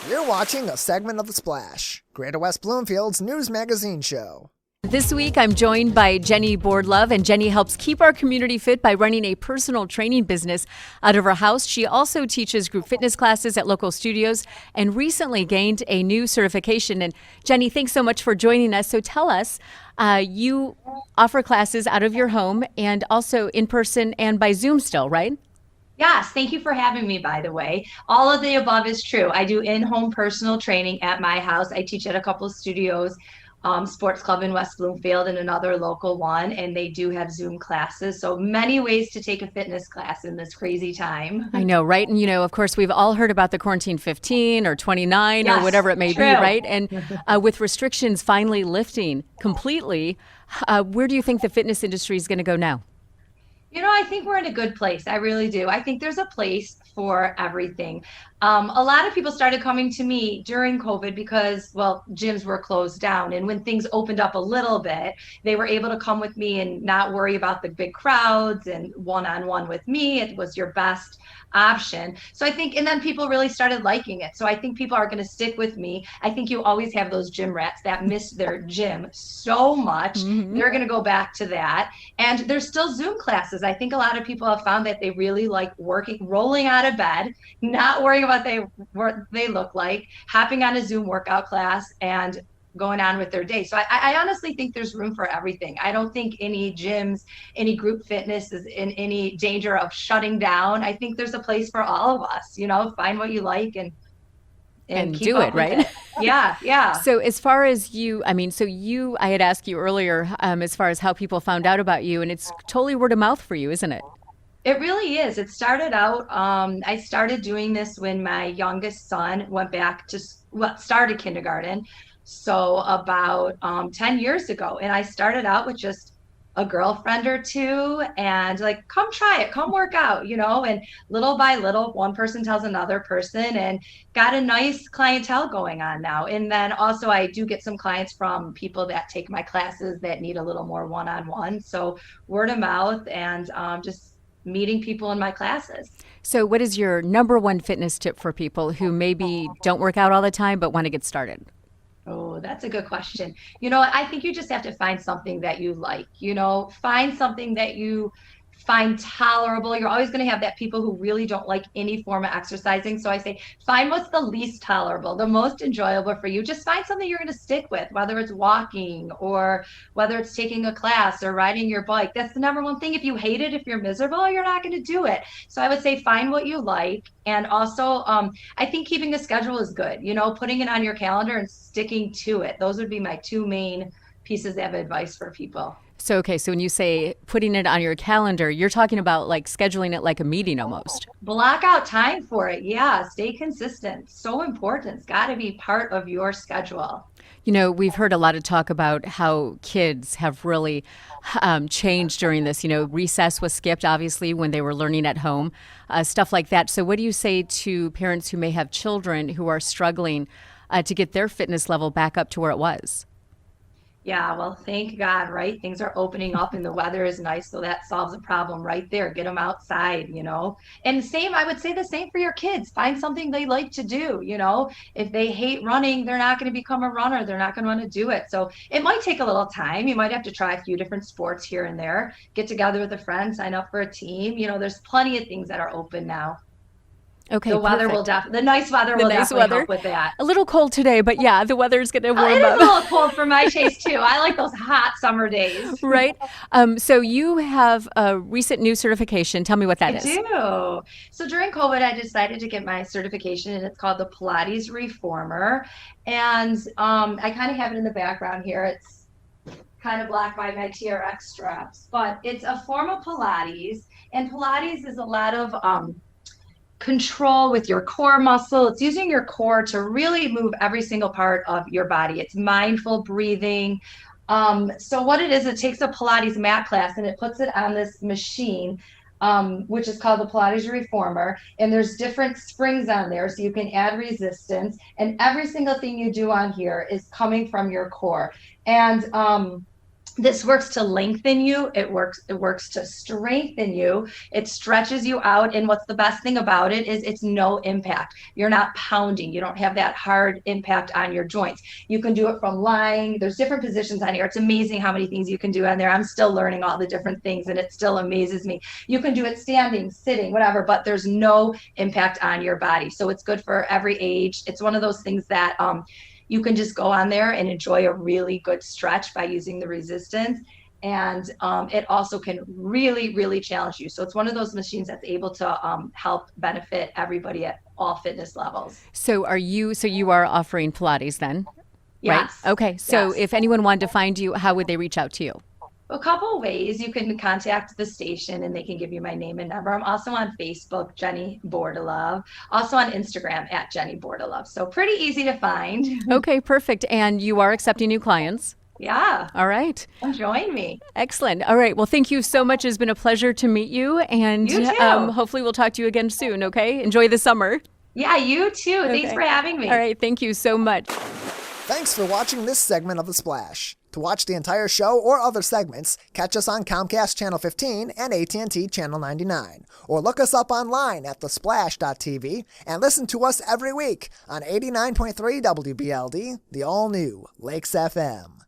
You're watching a segment of The Splash, Greater West Bloomfield's news magazine show. This week, I'm joined by Jenny Bordelove, and Jenny helps keep our community fit by running a personal training business out of her house. She also teaches group fitness classes at local studios and recently gained a new certification. And Jenny, thanks so much for joining us. So tell us, you offer classes out of your home and also in person and by Zoom still, right? Yes, thank you for having me, by the way. All of the above is true. I do in-home personal training at my house. I teach at a couple of studios, sports club in West Bloomfield and another local one, and they do have Zoom classes. So many ways to take a fitness class in this crazy time. I know, right? And, of course, we've all heard about the quarantine 15 or 29 or whatever it may be, right? And with restrictions finally lifting completely, where do you think the fitness industry is going to go now? I think we're in a good place. I really do. I think there's a place for everything. A lot of people started coming to me during COVID because, gyms were closed down. And when things opened up a little bit, they were able to come with me and not worry about the big crowds and one-on-one with me. It was your best option. So I think, and then people really started liking it. So I think people are going to stick with me. I think you always have those gym rats that miss their gym so much. Mm-hmm. They're going to go back to that. And there's still Zoom classes. I think a lot of people have found that they really like rolling out of bed, not worrying about what they look like, hopping on a Zoom workout class and going on with their day. So I honestly think there's room for everything. I don't think any gyms, any group fitness is in any danger of shutting down. I think there's a place for all of us, find what you like and keep do it, right? It. Yeah. So as far as you, I had asked you earlier, as far as how people found out about you, and it's totally word of mouth for you, isn't it? It really is. It started out, I started doing this when my youngest son went back to, started kindergarten. So about 10 years ago. And I started out with just a girlfriend or two and like, come try it, come work out, and little by little, one person tells another person and got a nice clientele going on now. And then also I do get some clients from people that take my classes that need a little more one-on-one. So word of mouth and just meeting people in my classes. So what is your number one fitness tip for people who maybe don't work out all the time, but want to get started? Oh, that's a good question. I think you just have to find something that you like, find something that you find tolerable. You're always going to have that people who really don't like any form of exercising. So I say, find what's the least tolerable, the most enjoyable for you. Just find something you're going to stick with, whether it's walking or whether it's taking a class or riding your bike. That's the number one thing. If you hate it, if you're miserable, you're not going to do it. So I would say, find what you like. And also, I think keeping a schedule is good, putting it on your calendar and sticking to it. Those would be my two main pieces of advice for people. So when you say putting it on your calendar, you're talking about like scheduling it like a meeting almost. Block out time for it. Yeah. Stay consistent. So important. It's got to be part of your schedule. We've heard a lot of talk about how kids have really changed during this. Recess was skipped, obviously, when they were learning at home, stuff like that. So what do you say to parents who may have children who are struggling to get their fitness level back up to where it was? Yeah, well, thank God, right? Things are opening up and the weather is nice, so that solves a problem right there. Get them outside, And I would say the same for your kids. Find something they like to do, If they hate running, they're not going to become a runner. They're not going to want to do it. So it might take a little time. You might have to try a few different sports here and there. Get together with a friend, sign up for a team. There's plenty of things that are open now. Okay, the weather perfect. The nice weather will definitely help with that. A little cold today, but yeah, the weather's going to warm up. It is a little cold for my taste too. I like those hot summer days. Right. So you have a recent new certification. Tell me what that is. I do. So during COVID, I decided to get my certification, and it's called the Pilates Reformer. And I kind of have it in the background here. It's kind of blocked by my TRX straps, but it's a form of Pilates, and Pilates is a lot of control with your core muscle. It's using your core to really move every single part of your body. It's mindful breathing. So what it is, it takes a Pilates mat class and it puts it on this machine, which is called the Pilates Reformer. And there's different springs on there, so you can add resistance. And every single thing you do on here is coming from your core. And This works to lengthen you. It works to strengthen you. It stretches you out. And what's the best thing about it is it's no impact. You're not pounding. You don't have that hard impact on your joints. You can do it from lying. There's different positions on here. It's amazing how many things you can do on there. I'm still learning all the different things, and it still amazes me. You can do it standing, sitting, whatever, but there's no impact on your body. So it's good for every age. It's one of those things that you can just go on there and enjoy a really good stretch by using the resistance. And it also can really, really challenge you. So it's one of those machines that's able to help benefit everybody at all fitness levels. So you are offering Pilates then? Yes. Right? Okay. So Yes. if anyone wanted to find you, how would they reach out to you? A couple of ways. You can contact the station and they can give you my name and number. I'm also on Facebook, Jenny Bordelove. Also on Instagram at Jenny Bordelove. So pretty easy to find. Okay, perfect. And you are accepting new clients? Yeah. All right. Come join me. Excellent. All right. Well, thank you so much. It's been a pleasure to meet you. And You too. hopefully we'll talk to you again soon, okay? Enjoy the summer. Yeah, you too. Thanks Okay. for having me. All right. Thank you so much. Thanks for watching this segment of The Splash. To watch the entire show or other segments, catch us on Comcast Channel 15 and AT&T Channel 99. Or look us up online at thesplash.tv and listen to us every week on 89.3 WBLD, the all-new Lakes FM.